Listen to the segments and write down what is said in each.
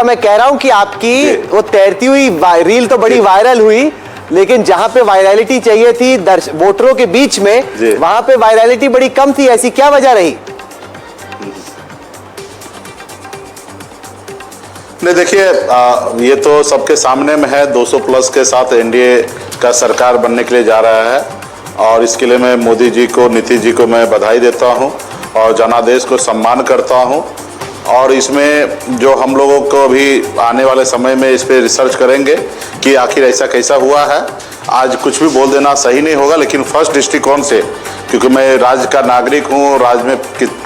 मैं कह रहा हूं कि आपकी वो तैरती हुई रील तो बड़ी वायरल हुई, लेकिन जहां पे वायरलिटी चाहिए थी वोटरों के बीच में, वहां पे वायरलिटी बड़ी कम थी। ऐसी क्या वजह रही? नहीं, देखिए, ये तो सबके सामने में है। 200 प्लस के साथ एनडीए का सरकार बनने के लिए जा रहा है और इसके लिए मैं मोदी जी को, नीतीश जी को मैं बधाई देता हूं और जनादेश को सम्मान करता हूं। और इसमें जो हम लोगों को अभी आने वाले समय में इस पर रिसर्च करेंगे कि आखिर ऐसा कैसा हुआ है। आज कुछ भी बोल देना सही नहीं होगा, लेकिन फर्स्ट दृष्टिकोण से, क्योंकि मैं राज्य का नागरिक हूँ, राज्य में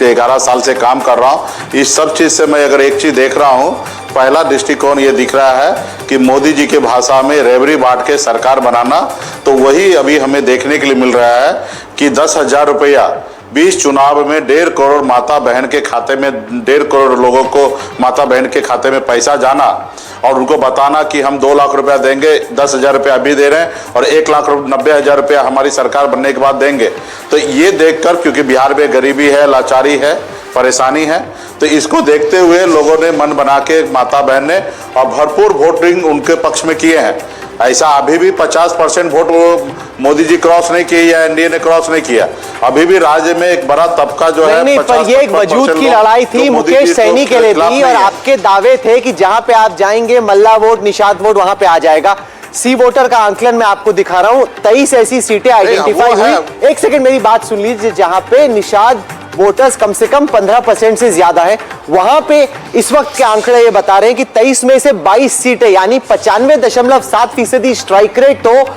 11 साल से काम कर रहा हूँ, इस सब चीज़ से मैं अगर एक चीज़ देख रहा हूँ, पहला दृष्टिकोण ये दिख रहा है कि मोदी जी के भाषा में रेवड़ी बांट के सरकार बनाना, तो वही अभी हमें देखने के लिए मिल रहा है कि 10,000 रुपया 20 चुनाव में 1.5 करोड़ माता बहन के खाते में, 1.5 करोड़ लोगों को माता बहन के खाते में पैसा जाना और उनको बताना कि हम 2 लाख रुपया देंगे, 10,000 रुपया अभी दे रहे हैं और 1,90,000 रुपया हमारी सरकार बनने के बाद देंगे। तो ये देखकर, क्योंकि बिहार में गरीबी है, लाचारी है, परेशानी है, तो इसको देखते हुए लोगों ने मन बना के, माता बहन ने, और भरपूर वोटिंग उनके पक्ष में किए हैं। ऐसा अभी भी 50% वोट वो मोदी जी क्रॉस नहीं किए या एनडीए ने क्रॉस नहीं किया। अभी भी राज्य में एक बड़ा तबका जो है, नहीं, पर ये एक वजूद की लड़ाई थी, मुकेश सैनी के लिए थी, और आपके दावे थे कि जहां पे आप जाएंगे मल्ला वोट, निषाद वोट वहां पे आ जाएगा। सी वोटर का आंकलन मैं आपको दिखा रहा हूं, 23 ऐसी सीटें आइडेंटिफाई हुई। एक सेकंड मेरी बात सुन लीजिए, जहां पे निषाद वोटर्स कम से कम 15% से ज्यादा है, वहां पे इस वक्त के आंकड़े ये बता रहे हैं कि 23 में से 22 सीटें यानी 95.7% स्ट्राइक रेट तो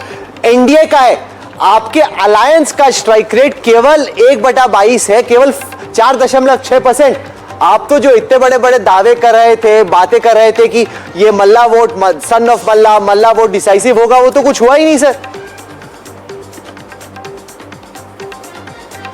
एनडीए का है। आपके अलायंस का स्ट्राइक रेट केवल 1/22 है, केवल 4.6%। आप तो जो इतने बड़े बड़े दावे कर रहे थे, बातें कर रहे थे कि ये Mallah vote, son of Mallah vote decisive होगा, वो तो कुछ हुआ ही नहीं सर।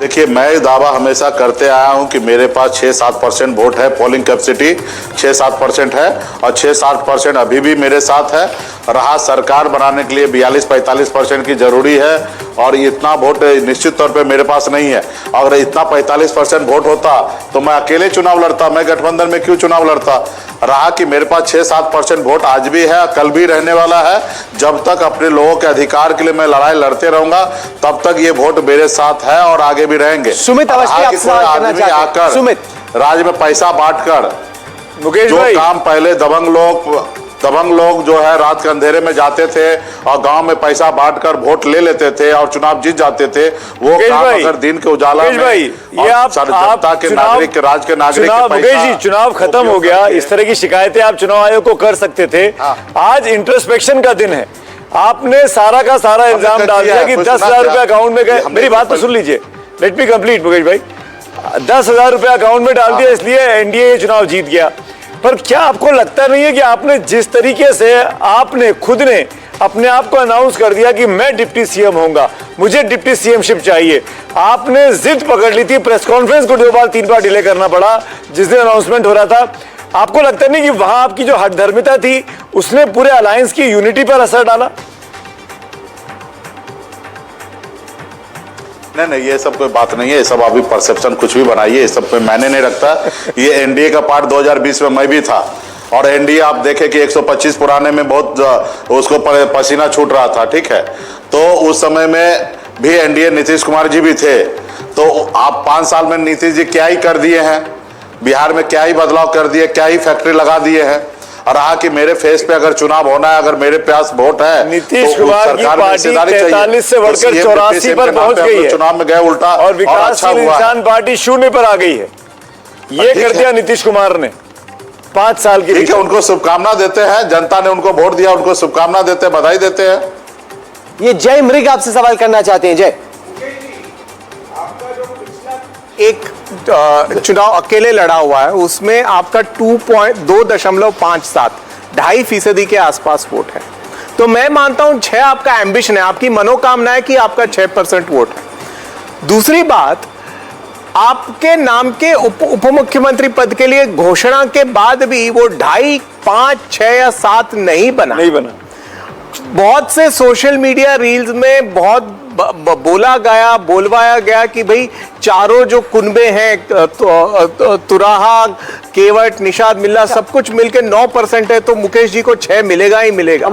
देखिए, मैं दावा हमेशा करते आया हूं कि मेरे पास 6-7% वोट है, पोलिंग कैपेसिटी 6-7% है और 6-7% अभी भी मेरे साथ है। रहा सरकार बनाने के लिए 42-45% की जरूरी है और इतना वोट निश्चित तौर पे मेरे पास नहीं है। अगर इतना 45% वोट होता तो मैं अकेले चुनाव लड़ता, मैं गठबंधन में क्यों चुनाव लड़ता। रहा कि मेरे पास 6-7% वोट आज भी है, कल भी रहने वाला है। जब तक अपने लोगों के अधिकार के लिए मैं लड़ाई लड़ते रहूंगा, तब तक ये वोट मेरे साथ है और आगे भी रहेंगे। सुमित अवस्थी आकर सुमित, राज्य में पैसा बांटकर, मुकेश जो भाई, काम पहले दबंग लोग जो है रात के अंधेरे में जाते थे और गांव में पैसा बांटकर वोट ले लेते थे और चुनाव जीत जाते थे, वो काम अगर दिन के उजाला में ये आप जनता के नागरिक, राज्य के नागरिक, मुकेश जी, चुनाव खत्म हो गया, इस तरह की शिकायतें आप चुनाव आयोग को कर सकते थे। आज इंट्रोस्पेक्शन का दिन है, आपने सारा का सारा इल्जाम डाल दिया कि 10,000 रुपए अकाउंट में गए। मेरी बात तो सुन लीजिए, लेट मी कंप्लीट मुकेश भाई। 10,000 रुपए अकाउंट में डाल दिया, इसलिए एनडीए ये चुनाव जीत गया। पर क्या आपको लगता नहीं है कि आपने जिस तरीके से आपने खुद ने अपने आप को अनाउंस कर दिया कि मैं डिप्टी सीएम होऊंगा, मुझे डिप्टी सीएमशिप चाहिए, आपने जिद पकड़ ली थी, प्रेस कॉन्फ्रेंस को 2 बार 3 बार डिले करना पड़ा जिस दिन अनाउंसमेंट हो रहा था, आपको लगता नहीं कि वहां आपकी जो हठधर्मिता थी उसने पूरे अलायंस की यूनिटी पर असर डाला? नहीं, ये सब कोई बात नहीं है। ये सब अभी परसेप्शन कुछ भी बनाइए, ये सब कोई मैंने नहीं रखता। ये एनडीए का पार्ट 2020 में मैं भी था और एनडीए आप देखें कि 125 पुराने में बहुत उसको पसीना छूट रहा था, ठीक है। तो उस समय में भी एनडीए नीतीश कुमार जी भी थे। तो आप 5 साल में नीतीश जी क्या ही कर दिए हैं, बिहार में क्या ही बदलाव कर दिए, क्या ही फैक्ट्री लगा दिए हैं। और रहा कि मेरे फेस पे अगर चुनाव होना है, अगर मेरे पास वोट है, नीतीश कुमार की पार्टी 43 से बढ़कर 84 पर पहुंच गई है, चुनाव में गए उल्टा, और विकासशील इंसान पार्टी 0 पर आ गई है। ये कर दिया नीतीश कुमार ने 5 साल की। ठीक है, उनको शुभकामना देते हैं, जनता ने उनको वोट दिया, उनको शुभकामना देते हैं, बधाई देते हैं। ये जय मृग आपसे सवाल करना चाहते हैं। जय, एक चुनाव अकेले लड़ा हुआ है, उसमें आपका 2.57 2.5% के आसपास वोट है। तो मैं मानता हूं 6 आपका एम्बिशन है, आपकी मनोकामना है कि आपका 6% वोट है। दूसरी बात, आपके नाम के उप मुख्यमंत्री पद के लिए घोषणा के बाद भी वो 2.5, 5, 6 या 7 नहीं बना। नहीं बना। बहुत से सोशल मीडिया रील्स में बहुत बोलवाया गया कि भाई चारों जो कुनबे हैं तुराहा, केवट, निषाद, मिल्ला सब कुछ मिलके 9% है, तो मुकेश जी को 6 मिलेगा ही मिलेगा।